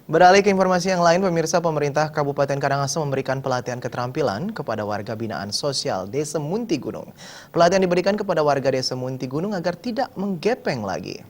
Beralih ke informasi yang lain, pemirsa, pemerintah Kabupaten Karangasem memberikan pelatihan keterampilan kepada warga binaan sosial Desa Munti Gunung. Pelatihan diberikan kepada warga Desa Munti Gunung agar tidak menggepeng lagi.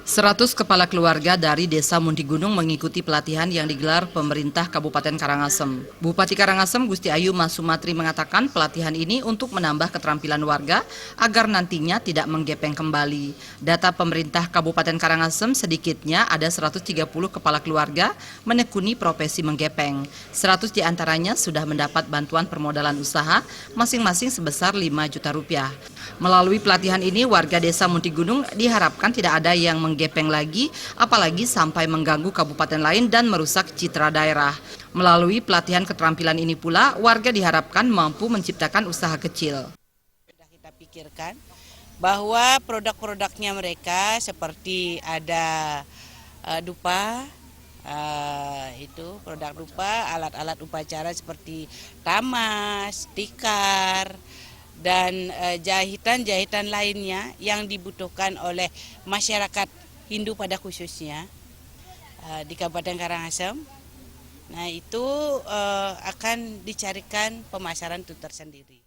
100 kepala keluarga dari Desa Munti Gunung mengikuti pelatihan yang digelar pemerintah Kabupaten Karangasem. Bupati Karangasem Gusti Ayu Masumatri mengatakan pelatihan ini untuk menambah keterampilan warga agar nantinya tidak menggepeng kembali. Data pemerintah Kabupaten Karangasem sedikitnya ada 130 kepala keluarga menekuni profesi menggepeng. 100 diantaranya sudah mendapat bantuan permodalan usaha masing-masing sebesar 5 juta rupiah. Melalui pelatihan ini warga Desa Munti Gunung diharapkan tidak ada yang menggepeng lagi, apalagi sampai mengganggu kabupaten lain dan merusak citra daerah. Melalui pelatihan keterampilan ini pula, warga diharapkan mampu menciptakan usaha kecil. Sudah kita pikirkan bahwa produk-produknya mereka seperti ada dupa, itu produk dupa, alat-alat upacara seperti tamas, tikar, dan jahitan-jahitan lainnya yang dibutuhkan oleh masyarakat Hindu pada khususnya di Kabupaten Karangasem. Nah, itu akan dicarikan pemasaran itu tersendiri.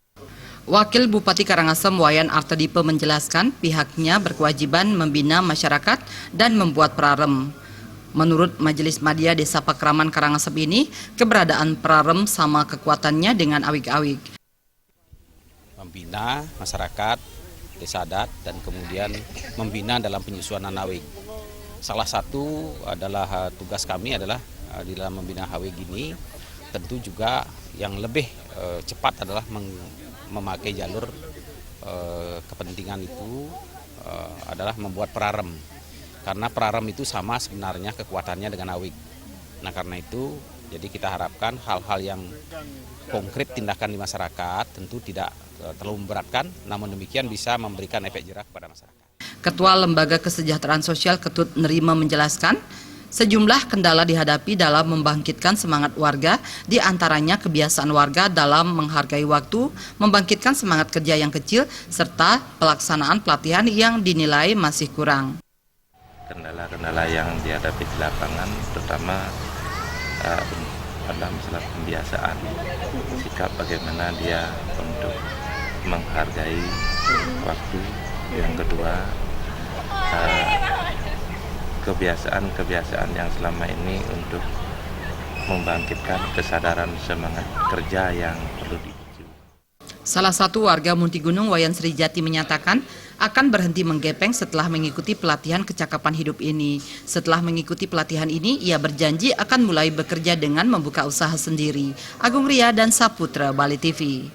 Wakil Bupati Karangasem Wayan Artadipe menjelaskan pihaknya berkewajiban membina masyarakat dan membuat prarem. Menurut Majelis Madya Desa Pakraman Karangasem ini, keberadaan prarem sama kekuatannya dengan awig-awig. Membina masyarakat, desa adat, dan kemudian membina dalam penyusunan awig. Salah satu adalah tugas kami adalah di dalam membina awig ini, tentu juga yang lebih cepat adalah memakai jalur kepentingan itu adalah membuat prarem. Karena prarem itu sama sebenarnya kekuatannya dengan awig. Nah, karena itu jadi kita harapkan hal-hal yang konkret tindakan di masyarakat tentu tidak terlalu memberatkan, namun demikian bisa memberikan efek jerah kepada masyarakat. Ketua Lembaga Kesejahteraan Sosial Ketut Nerima menjelaskan, sejumlah kendala dihadapi dalam membangkitkan semangat warga, di antaranya kebiasaan warga dalam menghargai waktu, membangkitkan semangat kerja yang kecil, serta pelaksanaan pelatihan yang dinilai masih kurang. Kendala-kendala yang dihadapi di lapangan terutama adalah masalah pembiasaan, sikap bagaimana dia untuk menghargai waktu. Yang kedua, kebiasaan yang selama ini untuk membangkitkan kesadaran semangat kerja yang perlu dipicu. Salah satu warga Munti Gunung, Wayan Srijati, menyatakan akan berhenti menggepeng setelah mengikuti pelatihan kecakapan hidup ini. Setelah mengikuti pelatihan ini, ia berjanji akan mulai bekerja dengan membuka usaha sendiri. Agung Ria dan Saputra, Bali TV.